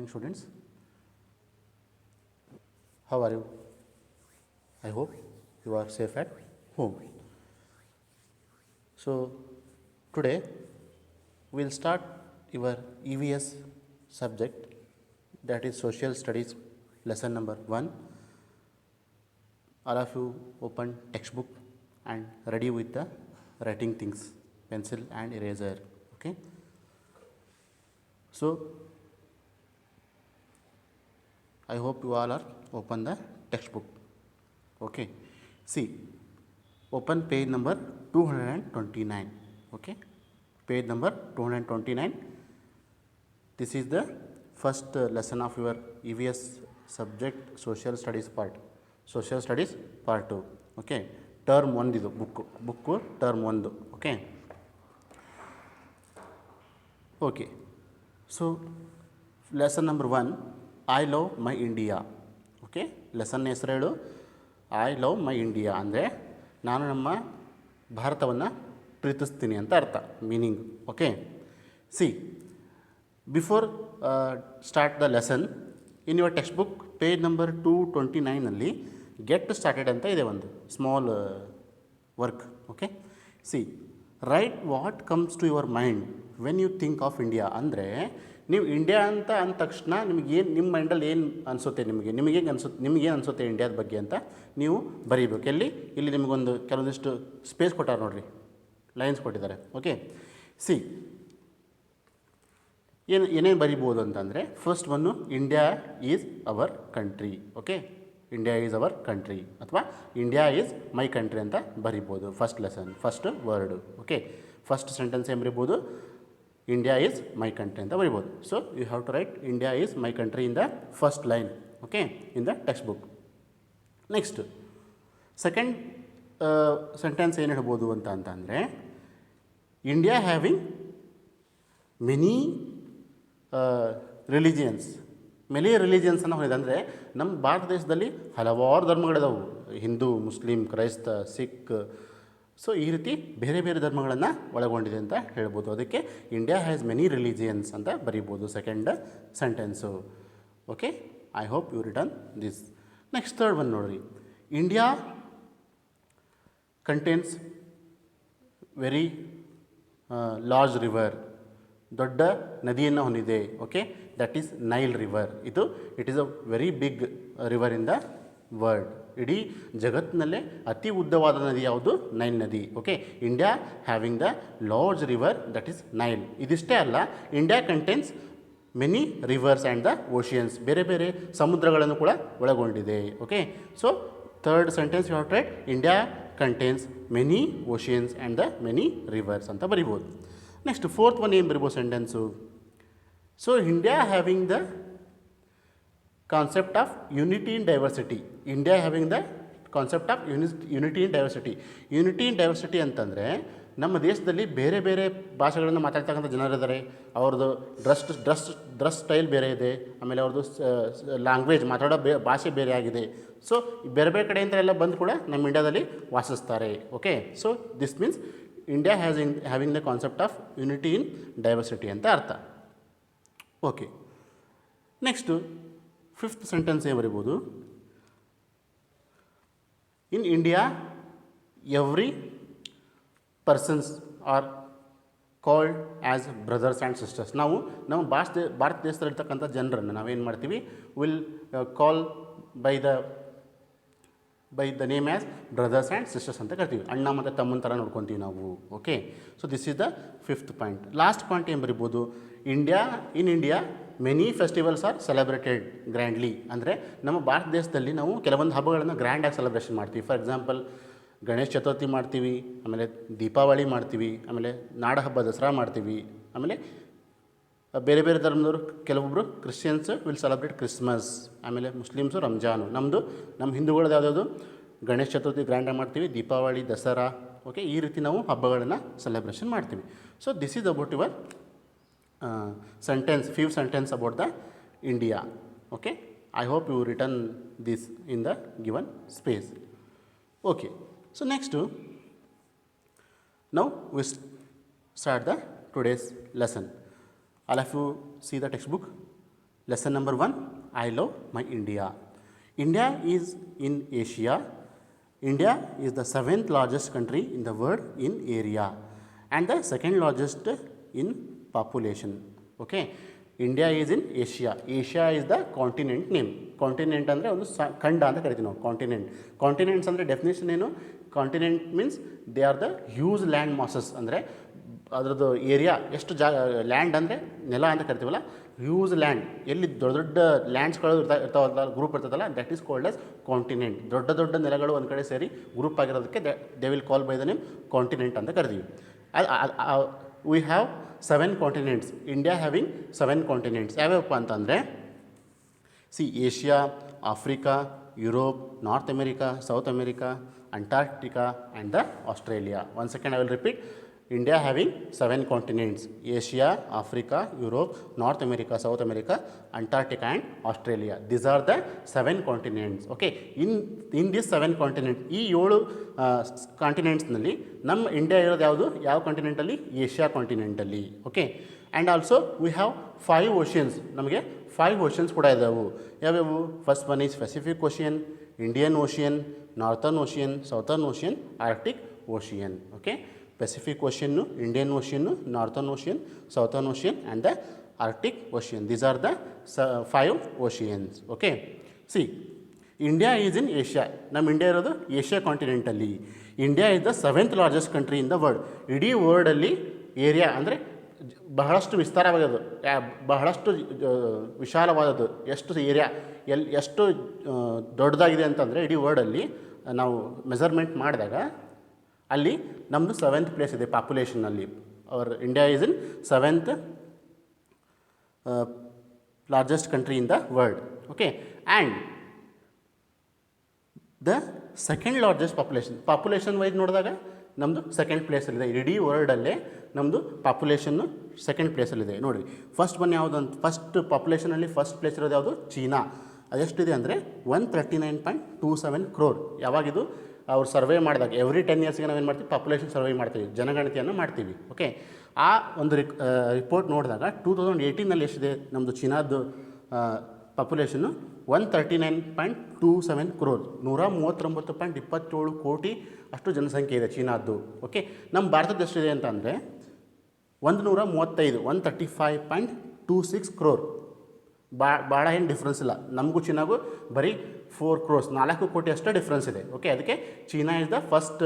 Students, how are you? I hope you are safe at home. So, today we will start your EVS subject, that is Social Studies lesson number 1. All of you open textbook and ready with the writing things, pencil and eraser. Okay. So, I hope you all are open the textbook. Okay. See, open page number 229. Okay. Page number 229. This is the first lesson of your EVS subject, Social Studies part. Social Studies part 2. Okay. Term 1 ಇದು book term 1. Okay. Okay. So, lesson number 1, I love my India. Okay lesson ಹೆಸರು ಹೇಳು, I love my India ಅಂದರೆ ನಾನು ನಮ್ಮ ಭಾರತವನ್ನು ಪ್ರೀತಿಸ್ತೀನಿ ಅಂತ ಅರ್ಥ, meaning. Okay. See, before start the lesson, in your text book page number 229 get started ಅಂತ ಇದೆ, ಒಂದು small work. Okay. See, write what comes to your mind when you think of India. ಅಂದರೆ ನೀವು ಇಂಡಿಯಾ ಅಂತ ಅಂದ ತಕ್ಷಣ ನಿಮಗೇನು, ನಿಮ್ಮ ಮೈಂಡಲ್ಲಿ ಏನು ಅನಿಸುತ್ತೆ, ನಿಮಗೇನು ಅನಿಸುತ್ತೆ ಇಂಡಿಯಾದ ಬಗ್ಗೆ ಅಂತ ನೀವು ಬರೀಬೇಕು. ಇಲ್ಲಿ ನಿಮಗೊಂದು ಕೆಲವೊಂದಿಷ್ಟು ಸ್ಪೇಸ್ ಕೊಟ್ಟಾರೆ ನೋಡಿರಿ, ಲೈನ್ಸ್ ಕೊಟ್ಟಿದ್ದಾರೆ. ಓಕೆ. ಸಿ, ಏನೇನು ಬರಿಬೋದು ಅಂತಂದರೆ, first one India is our country. Okay. India is our country ಅಥವಾ ಇಂಡಿಯಾ ಈಸ್ ಮೈ ಕಂಟ್ರಿ ಅಂತ ಬರಿಬೋದು. First lesson, first word. Okay. First sentence ಏನು ಬರಿಬೋದು, ಇಂಡಿಯಾ ಈಸ್ ಮೈ ಕಂಟ್ರಿ ಅಂತ ಬರಿಬೋದು. So you have to write India is my country in the first line. Okay, in the text book. Next second sentence ಏನು ಹೇಳ್ಬೋದು ಅಂತಂದರೆ, India having many religions ಅನ್ನೋ ಹೇಳಿದೆ. ಅಂದರೆ ನಮ್ಮ ಭಾರತ ದೇಶದಲ್ಲಿ ಹಲವಾರು ಧರ್ಮಗಳಿದಾವೆ, ಹಿಂದೂ, ಮುಸ್ಲಿಂ, ಕ್ರೈಸ್ತ, ಸಿಖ್. ಸೊ ಈ ರೀತಿ ಬೇರೆ ಬೇರೆ ಧರ್ಮಗಳನ್ನು ಒಳಗೊಂಡಿದೆ ಅಂತ ಹೇಳ್ಬೋದು. ಅದಕ್ಕೆ ಇಂಡಿಯಾ ಹ್ಯಾಸ್ ಮೆನಿ ರಿಲಿಜಿಯನ್ಸ್ ಅಂತ ಬರೀಬೋದು second sentence. Okay, I hope you return this. Next third one ನೋಡಿರಿ, India contains very large river, ದೊಡ್ಡ ನದಿಯನ್ನು ಹೊಂದಿದೆ. Okay, that is Nile river. It is a very big river in the world. ಇಡೀ ಜಗತ್ತಿನಲ್ಲೇ ಅತಿ ಉದ್ದವಾದ ನದಿ ಯಾವುದು, ನೈಲ್ ನದಿ. Okay, India having the large river, that is Nile. ಇದಿಷ್ಟೇ ಅಲ್ಲ, India contains many rivers and the oceans, ಬೇರೆ ಬೇರೆ ಸಮುದ್ರಗಳನ್ನು ಕೂಡ ಒಳಗೊಂಡಿದೆ. Okay. So third sentence you have to write India contains many oceans and the many rivers ಅಂತ ಬರಿಬೋದು. Next fourth one ಏನು ಬರಿಬೋದು sentence, so India having the concept of unity in diversity. India having the concept of unity in diversity. Unity in diversity ಅಂತಂದರೆ, ನಮ್ಮ ದೇಶದಲ್ಲಿ ಬೇರೆ ಬೇರೆ ಭಾಷೆಗಳನ್ನು ಮಾತಾಡ್ತಕ್ಕಂಥ ಜನರಿದ್ದಾರೆ. ಅವ್ರದ್ದು ಡ್ರೆಸ್ ಸ್ಟೈಲ್ ಬೇರೆ ಇದೆ, ಆಮೇಲೆ ಅವ್ರದ್ದು ಲ್ಯಾಂಗ್ವೇಜ್ ಮಾತಾಡೋ ಭಾಷೆ ಬೇರೆ ಆಗಿದೆ. ಸೊ ಬೇರೆ ಬೇರೆ ಕಡೆಯಿಂದ ಎಲ್ಲ ಬಂದು ಕೂಡ ನಮ್ಮ ಇಂಡಿಯಾದಲ್ಲಿ ವಾಸಿಸ್ತಾರೆ. Okay. So this means India having the concept of unity in diversity ಅಂತ ಅರ್ಥ. ಓಕೆ. ನೆಕ್ಸ್ಟು ಫಿಫ್ತ್ ಸೆಂಟೆನ್ಸ್ ಏನು ಬರಿಬೋದು, in India every persons are called as brothers and sisters. ನಾವು ನಮ್ಮ ಭಾರತ ದೇಶದಲ್ಲಿರ್ತಕ್ಕಂಥ ಜನರನ್ನು ನಾವೇನು ಮಾಡ್ತೀವಿ, will call by the name as brothers and sisters ಅಂತ ಕರಿತೀವಿ. ಅಣ್ಣ ಮತ್ತು ತಮ್ಮನ ಥರ ನೋಡ್ಕೊತೀವಿ ನಾವು. Okay. So this is the fifth point. Last point ಏನು ಬರಿಬೋದು, in India many festivals are celebrated grandly. ಅಂದರೆ ನಮ್ಮ ಭಾರತ ದೇಶದಲ್ಲಿ ನಾವು ಕೆಲವೊಂದು ಹಬ್ಬಗಳನ್ನು ಗ್ರ್ಯಾಂಡಾಗಿ ಸೆಲೆಬ್ರೇಷನ್ ಮಾಡ್ತೀವಿ. ಫಾರ್ ಎಕ್ಸಾಂಪಲ್, ಗಣೇಶ ಚತುರ್ಥಿ ಮಾಡ್ತೀವಿ, ಆಮೇಲೆ ದೀಪಾವಳಿ ಮಾಡ್ತೀವಿ, ಆಮೇಲೆ ನಾಡ ಹಬ್ಬ ದಸರಾ ಮಾಡ್ತೀವಿ, ಆಮೇಲೆ ಬೇರೆ ಬೇರೆ ಧರ್ಮದವರು ಕೆಲವೊಬ್ಬರು ಕ್ರಿಶ್ಚಿಯನ್ಸ್ ವಿಲ್ ಸೆಲೆಬ್ರೇಟ್ ಕ್ರಿಸ್ಮಸ್, ಆಮೇಲೆ ಮುಸ್ಲಿಮ್ಸು ರಂಜಾನು. ನಮ್ಮ ಹಿಂದೂಗಳದ್ದು ಯಾವುದಾದ್ರು ಗಣೇಶ ಚತುರ್ಥಿ ಗ್ರ್ಯಾಂಡಾಗಿ ಮಾಡ್ತೀವಿ, ದೀಪಾವಳಿ, ದಸರಾ. ಓಕೆ, ಈ ರೀತಿ ನಾವು ಹಬ್ಬಗಳನ್ನು ಸೆಲೆಬ್ರೇಷನ್ ಮಾಡ್ತೀವಿ. So this is about your few sentence about the India. Okay, I hope you written this in the given space. Okay, so next now we start the today's lesson. All of you see the textbook. Lesson number 1, I love my India. India is in Asia. India is the 7th largest country in the world in area and the 2nd largest in population. Okay. India is in Asia. Asia is the continent name. Continent ಅಂದರೆ ಒಂದು ಖಂಡ ಅಂತ ಕರಿತೀವಿ ನಾವು continent. Continents ಅಂದರೆ definition ಏನು? Continent means they are the huge land masses, ಅಂದರೆ ಅದರದ್ದು ಏರಿಯಾ ಎಷ್ಟು ಲ್ಯಾಂಡ್ ಅಂದರೆ ನೆಲ ಅಂತ ಕರಿತೀವಲ್ಲ, ಹ್ಯೂಜ್ ಲ್ಯಾಂಡ್ ಎಲ್ಲಿ ದೊಡ್ಡ ದೊಡ್ಡ ಲ್ಯಾಂಡ್ಸ್ಗಳು ಇರ್ತಾವಲ್ಲ, ಗ್ರೂಪ್ ಇರ್ತದಲ್ಲ, that is called as continent. ದೊಡ್ಡ ದೊಡ್ಡ ನೆಲಗಳು ಒಂದು ಕಡೆ ಸೇರಿ ಗ್ರೂಪ್ ಆಗಿರೋದಕ್ಕೆ they will call by the name continent ಅಂತ ಕರಿತೀವಿ. We have 7 continents. India having 7 continents. ಯಾವ್ಯಾವಪ್ಪ ಅಂತಂದರೆ Asia, Africa, Europe, North America, South America, Antarctica and the Australia. One second, I will repeat. India having 7 continents: Asia, Africa, Europe, North America, South America, Antarctica and Australia. These are the 7 continents. Okay. In these 7 continents, ಈ 7 ಕಾಂಟಿನೆಂಟ್ಸ್ನಲ್ಲಿ ನಮ್ಮ India ಇರೋದು ಯಾವುದು? ಯಾವ ಕಾಂಟಿನೆಂಟಲ್ಲಿ? Asia ಕಾಂಟಿನೆಂಟಲ್ಲಿ. Okay. And also we have 5 oceans. ನಮಗೆ 5 oceans ಕೂಡ ಇದ್ದಾವೆ. ಯಾವ್ಯಾವು? First one is Pacific Ocean, Indian Ocean, Northern Ocean, Southern Ocean, Arctic Ocean. Okay. Pacific Ocean, Indian Ocean, Northern Ocean, Southern Ocean and the Arctic Ocean. These are the 5 oceans. Okay. See, India is in Asia. Nam India irodu Asia continent alli. India is the 7th largest country in the world. Idi world alli area ಅಂದರೆ ಬಹಳಷ್ಟು ವಿಸ್ತಾರವಾದದ್ದು, ಬಹಳಷ್ಟು ವಿಶಾಲವಾದದ್ದು. ಎಷ್ಟು area ಎಷ್ಟು ದೊಡ್ಡದಾಗಿದೆ ಅಂತಂದರೆ ಇಡೀ ವರ್ಲ್ಡಲ್ಲಿ ನಾವು measurement ಮಾಡಿದಾಗ ಅಲ್ಲಿ ನಮ್ಮದು 7th ಪ್ಲೇಸ್ ಇದೆ ಪಾಪ್ಯುಲೇಷನ್ನಲ್ಲಿ. Our India is in 7th largest country in the world. Okay. And the 2nd largest population wise ನೋಡಿದಾಗ ನಮ್ಮದು 2nd ಪ್ಲೇಸಲ್ಲಿದೆ. ಇಡೀ ವರ್ಲ್ಡಲ್ಲೇ ನಮ್ಮದು ಪಾಪ್ಯುಲೇಷನ್ನು 2nd ಪ್ಲೇಸಲ್ಲಿದೆ. ನೋಡಿರಿ, ಫಸ್ಟ್ ಒನ್ ಯಾವುದು ಅಂತ, ಫಸ್ಟ್ ಪಾಪ್ಯುಲೇಷನಲ್ಲಿ ಫಸ್ಟ್ ಪ್ಲೇಸ್ ಇರೋದು ಯಾವುದು? ಚೀನಾ. ಅದೆಷ್ಟಿದೆ ಅಂದರೆ 139.27 crore. ಯಾವಾಗಿದು? ಅವ್ರು ಸರ್ವೆ ಮಾಡಿದಾಗ ಎವ್ರಿ 10 yearsಗೆ ನಾವೇನು ಮಾಡ್ತೀವಿ? ಪಾಪ್ಯುಲೇಷನ್ ಸರ್ವೆ ಮಾಡ್ತೀವಿ, ಜನಗಣತಿಯನ್ನು ಮಾಡ್ತೀವಿ. ಓಕೆ. ಆ ಒಂದು ರಿಪೋರ್ಟ್ ನೋಡಿದಾಗ 2018ನಲ್ಲಿ ಎಷ್ಟಿದೆ ನಮ್ಮದು ಚೀನಾದ್ದು ಪಾಪ್ಯುಲೇಷನ್ನು? 139.27 crore. 139.27 ಕೋಟಿ ಅಷ್ಟು ಜನಸಂಖ್ಯೆ ಇದೆ ಚೀನಾದ್ದು. ಓಕೆ. ನಮ್ಮ ಭಾರತದ ಎಷ್ಟಿದೆ ಅಂತ ಅಂದರೆ 135.26 crore. ಭಾಳ ಏನು ಡಿಫ್ರೆನ್ಸ್ ಇಲ್ಲ. ನಮಗೂ ಚೀನಾಗೂ ಬರೀ 4 crores, 4 ಕೋಟಿ ಅಷ್ಟೇ ಡಿಫ್ರೆನ್ಸ್ ಇದೆ. ಓಕೆ. ಅದಕ್ಕೆ China is the first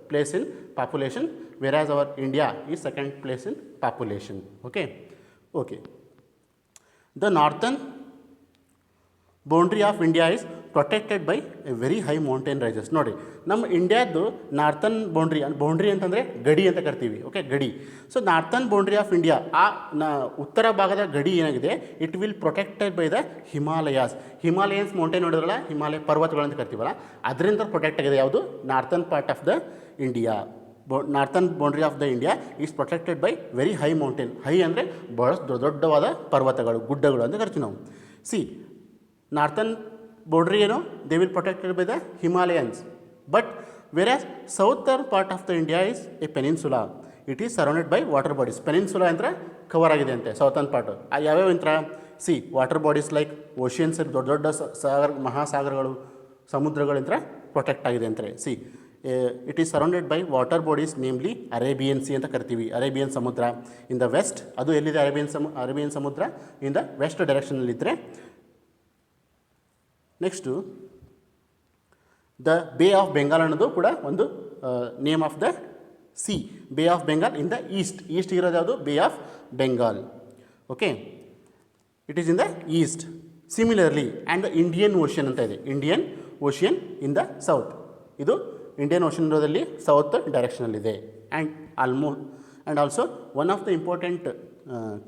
place in population, versus our India is 2nd place in population. Okay. Okay. The northern boundary of India is protected by a very high mountain ridges. ನೋಡಿ, ನಮ್ಮ ಇಂಡಿಯಾದ್ದು northern boundary ಅಂತಂದರೆ ಗಡಿ ಅಂತ ಕರಿತೀವಿ. Okay. ಗಡಿ. So northern boundary of India, ಆ ಉತ್ತರ ಭಾಗದ ಗಡಿ ಏನಾಗಿದೆ, it will protected by the Himalayas. Himalayans mountain ನೋಡಿದ್ರಲ್ಲ, ಹಿಮಾಲಯ ಪರ್ವತಗಳು ಅಂತ ಕರಿತೀವಲ್ಲ, ಅದರಿಂದ ಪ್ರೊಟೆಕ್ಟ್ ಆಗಿದೆ ಯಾವುದು? Northern part of the India. Northern boundary of the India is protected by very high mountain. High ಅಂದರೆ ಬಹಳಷ್ಟು ದೊಡ್ಡವಾದ ಪರ್ವತಗಳು, ಗುಡ್ಡಗಳು ಅಂತ ಕರಿತೀವಿ ನಾವು. C, northern boundary, they will protected by the Himalayans. But whereas southern part of the India is a peninsula, it is surrounded by water bodies. Peninsula ಅಂದ್ರೆ cover ಆಗಿದೆ ಅಂತೆ southern part. ಯಾವ್ಯಾವ ಅಂತ? C, water bodies like oceans, ದೊಡ್ಡ ದೊಡ್ಡ ಮಹಾಸಾಗರಗಳು, ಸಮುದ್ರಗಳಿಂದ protect ಆಗಿದೆ ಅಂತಾರೆ. C, it is surrounded by water bodies, namely Arabian C ಅಂತ ಕರಿತೀವಿ. ಅರೇಬಿಯನ್ ಸಮುದ್ರ ಇನ್ ದ ವೆಸ್ಟ್. ಅದು ಎಲ್ಲಿದೆ? ಅರೇಬಿಯನ್ ಸಮುದ್ರ ಇನ್ ದ ವೆಸ್ಟ್ ಡೈರೆಕ್ಷನಲ್ಲಿದ್ದರೆ. Next the Bay of Bengal ಅನ್ನೋದು ಕೂಡ ಒಂದು name of the sea. Bay of Bengal in the east ಇರೋದು ಯಾವುದು? Bay of Bengal. Okay. It is in the east. Similarly and the Indian Ocean ಅಂತ ಇದೆ. Indian Ocean in the south. ಇದು Indian Ocean ಇರೋದಲ್ಲಿ south ಡೈರೆಕ್ಷನಲ್ಲಿದೆ. And also one of the important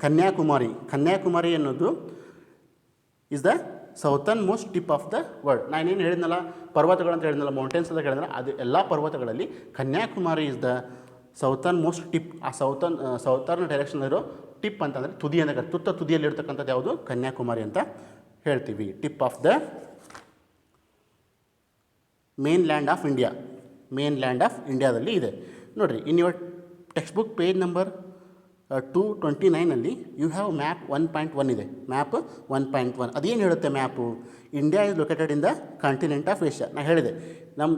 Kanyakumari ಅನ್ನೋದು is the southernmost tip of the world. ನಾನೇನು ಹೇಳಿದ್ನಲ್ಲ, ಪರ್ವತಗಳು ಅಂತ ಹೇಳಿದ್ನಲ್ಲ, ಮೌಂಟೇನ್ಸ್ ಅಂತ ಹೇಳಿದ್ನಲ್ಲ, ಅದು ಎಲ್ಲ ಪರ್ವತಗಳಲ್ಲಿ Kanyakumari is the southernmost tip. ಆ ಸೌತರ್ನ್ ಡೈರೆಕ್ಷನಲ್ಲಿರೋ ಟಿಪ್ ಅಂತಂದರೆ ತುದಿ ಅಂತ, ತುದಿಯಲ್ಲಿ ಇರ್ತಕ್ಕಂಥದ್ದು ಯಾವುದು? ಕನ್ಯಾಕುಮಾರಿ ಅಂತ ಹೇಳ್ತೀವಿ. Tip of the mainland of India. Mainland of ಇಂಡಿಯಾದಲ್ಲಿ ಇದೆ. ನೋಡಿರಿ, in your text book page number 229 you have map 1.1 ಇದೆ. ಮ್ಯಾಪ್ 1.1 ಅದೇನು ಹೇಳುತ್ತೆ map? India is located in the continent of Asia. ನಾನು ಹೇಳಿದೆ ನಮ್ಮ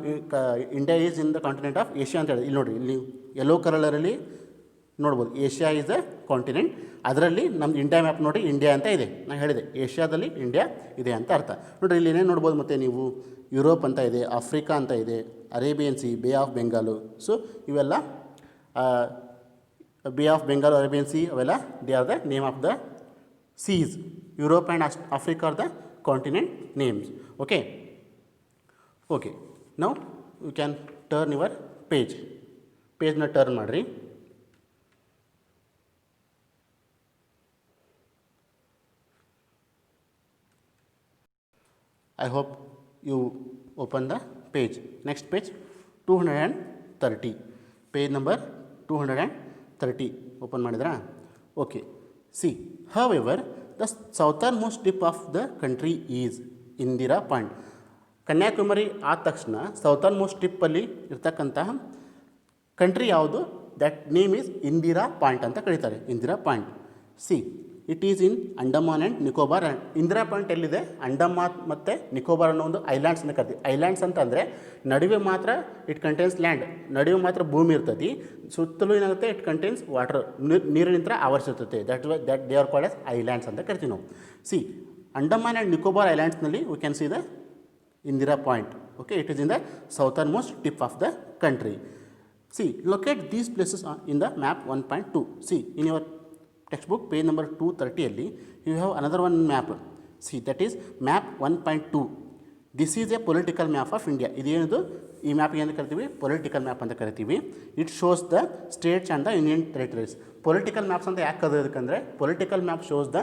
India is in the continent of Asia ಅಂತ ಹೇಳಿದೆ. ಇಲ್ಲಿ ನೋಡಿ, ಇಲ್ಲಿ ಯೆಲ್ಲೋ ಕಲರಲ್ಲಿ ನೋಡ್ಬೋದು ಏಷ್ಯಾ ಈಸ್ ಅ ಕಾಂಟಿನೆಂಟ್. ಅದರಲ್ಲಿ ನಮ್ದು ಇಂಡಿಯಾ ಮ್ಯಾಪ್ ನೋಡಿ ಇಂಡಿಯಾ ಅಂತ ಇದೆ. ನಾನು ಹೇಳಿದೆ ಏಷ್ಯಾದಲ್ಲಿ ಇಂಡಿಯಾ ಇದೆ ಅಂತ ಅರ್ಥ. ನೋಡಿರಿ ಇಲ್ಲಿ ಏನೇನು ನೋಡ್ಬೋದು, ಮತ್ತು ನೀವು ಯುರೋಪ್ ಅಂತ ಇದೆ, ಆಫ್ರಿಕಾ ಅಂತ ಇದೆ, Arabian Sea, Bay of Bengal. So ಇವೆಲ್ಲ Bay of Bengal, Arabian Sea, ಅವೆಲ್ಲ they are the name of the seas. Europe and Africa are the continent names. Okay okay now you can turn your ಪೇಜ್ನ turn ಮಾಡಿರಿ. I hope you open the page. Next page 230. Page number 230 open ಮಾಡಿದ್ರಾ? Okay. See, however, the southernmost tip of the country is Indira Point. Kanyakumari ಆದ ತಕ್ಷಣ southern ಟಿಪ್ಪಲ್ಲಿ ಇರ್ತಕ್ಕಂತಹ country ಯಾವುದು? That name is Indira point ಅಂತ ಕರೀತಾರೆ. Indira point. C, it is in Andaman and Nicobar. Indira point ಎಲ್ಲಿದೆ? ಅಂಡಮಾನ್ ಮತ್ತು ನಿಕೋಬಾರ್ ಅನ್ನೋ ಒಂದು ಐಲ್ಯಾಂಡ್ಸ್ ಅಂತ ಕರಿತೀವಿ. ಐಲ್ಯಾಂಡ್ಸ್ ಅಂತಂದರೆ ನಡುವೆ ಮಾತ್ರ ಇಟ್ ಕಂಟೈನ್ಸ್ ಲ್ಯಾಂಡ್, ನಡುವೆ ಮಾತ್ರ ಭೂಮಿ ಇರ್ತೈತಿ, ಸುತ್ತಲೂ ಏನಾಗುತ್ತೆ ಇಟ್ ಕಂಟೈನ್ಸ್ ವಾಟರ್, ನೀರಿನಿಂದ ಆವರಿಸಿರ್ತೈತೆ. That they are called as islands ಅಂತ ಕರಿತೀವಿ ನಾವು. ಸಿ, ಅಂಡಮಾನ್ ಆ್ಯಂಡ್ ನಿಕೋಬಾರ್ ಐಲ್ಯಾಂಡ್ಸ್ನಲ್ಲಿ we can see the Indira Point. Okay, it is in the southernmost tip of the country. See, locate these places in the map 1.2. See, in your textbook page number 230 you have another one map. See, that is map 1.2. This is a political map of India. ಇದೇನಿದು? ಈ map ಏನು ಕರಿತೀವಿ? Political map ಅಂತ ಕರಿತೀವಿ. It shows the states and the union territories. Political maps ಅಂತ ಯಾಕೆ ಕರೆಯೋದಕ್ಕಂದರೆ political map shows the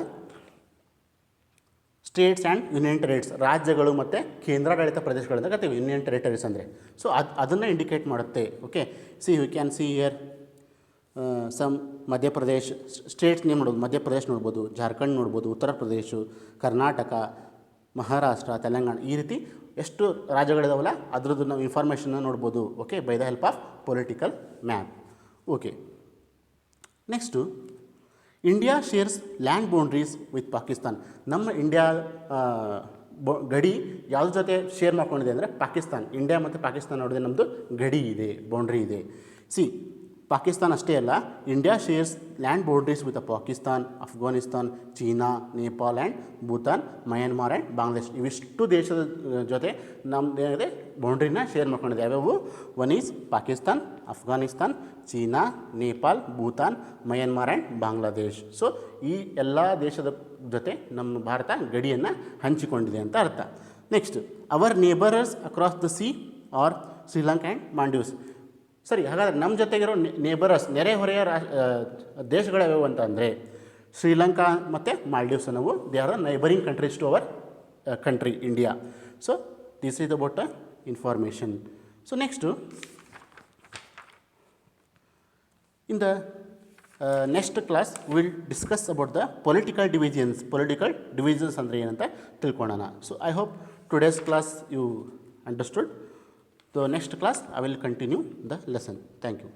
states and union territories, ರಾಜ್ಯಗಳು ಮತ್ತು ಕೇಂದ್ರಾಡಳಿತ ಪ್ರದೇಶಗಳಿಂದ ಕರಿತೀವಿ ಯೂನಿಯನ್ ಟೆರಿಟರೀಸ್ ಅಂದರೆ. ಸೊ ಅದನ್ನು ಇಂಡಿಕೇಟ್ ಮಾಡುತ್ತೆ. Okay, see you can see here some Madhya Pradesh states name ನೋಡ್ಬೋದು. ಮಧ್ಯಪ್ರದೇಶ್ ನೋಡ್ಬೋದು, ಜಾರ್ಖಂಡ್ ನೋಡ್ಬೋದು, ಉತ್ತರ ಪ್ರದೇಶ, ಕರ್ನಾಟಕ, ಮಹಾರಾಷ್ಟ್ರ, ತೆಲಂಗಾಣ, ಈ ರೀತಿ ಎಷ್ಟು ರಾಜ್ಯಗಳಿದಾವಲ್ಲ ಅದರದ್ದು ನಾವು ಇನ್ಫಾರ್ಮೇಷನ್ನ ನೋಡ್ಬೋದು. Okay, by the help of political map. Okay, next India shares land boundaries with Pakistan. ನಮ್ಮ ಇಂಡಿಯಾ ಗಡಿ ಯಾವ್ದ್ರ ಜೊತೆ ಶೇರ್ ಮಾಡ್ಕೊಂಡಿದೆ ಅಂದರೆ ಪಾಕಿಸ್ತಾನ್. ಇಂಡಿಯಾ ಮತ್ತು ಪಾಕಿಸ್ತಾನ ನೋಡಿದ್ರೆ ನಮ್ಮದು ಗಡಿ ಇದೆ, ಬೌಂಡ್ರಿ ಇದೆ. ಸಿ, ಪಾಕಿಸ್ತಾನ್ ಅಷ್ಟೇ ಅಲ್ಲ, India shares land boundaries with Pakistan, Afghanistan, China, Nepal and Bhutan, Myanmar and Bangladesh. ಇವಿಷ್ಟು ದೇಶದ ಜೊತೆ ನಮ್ಮದು ಏನಿದೆ ಬೌಂಡ್ರಿನ ಶೇರ್ ಮಾಡ್ಕೊಂಡಿದೆ. ಯಾವ್ಯಾವು? One is Pakistan, Afghanistan, China, Nepal, Bhutan, Myanmar and Bangladesh. So ಈ ಎಲ್ಲ ದೇಶದ ಜೊತೆ ನಮ್ಮ ಭಾರತ ಗಡಿಯನ್ನು ಹಂಚಿಕೊಂಡಿದೆ ಅಂತ ಅರ್ಥ. Next, our neighbours across the sea are Sri Lanka and Maldives. ಸರಿ, ಹಾಗಾದರೆ ನಮ್ಮ ಜೊತೆಗಿರೋ ನೇಬರರ್ಸ್, ನೆರೆಹೊರೆಯ ದೇಶಗಳು ಯಾವ್ಯಾವು ಅಂತ ಅಂದರೆ ಶ್ರೀಲಂಕಾ ಮತ್ತು ಮಾಲ್ಡೀವ್ಸ್ ಅನ್ನೋವು they are the neighbouring countries to our country India. So this is about the information. So next in the next class we will discuss about the political divisions ಅಂದರೆ ಏನಂತ ತಿಳ್ಕೊಳ್ಳೋಣ. So I hope today's class you understood. The next class I will continue the lesson. Thank you.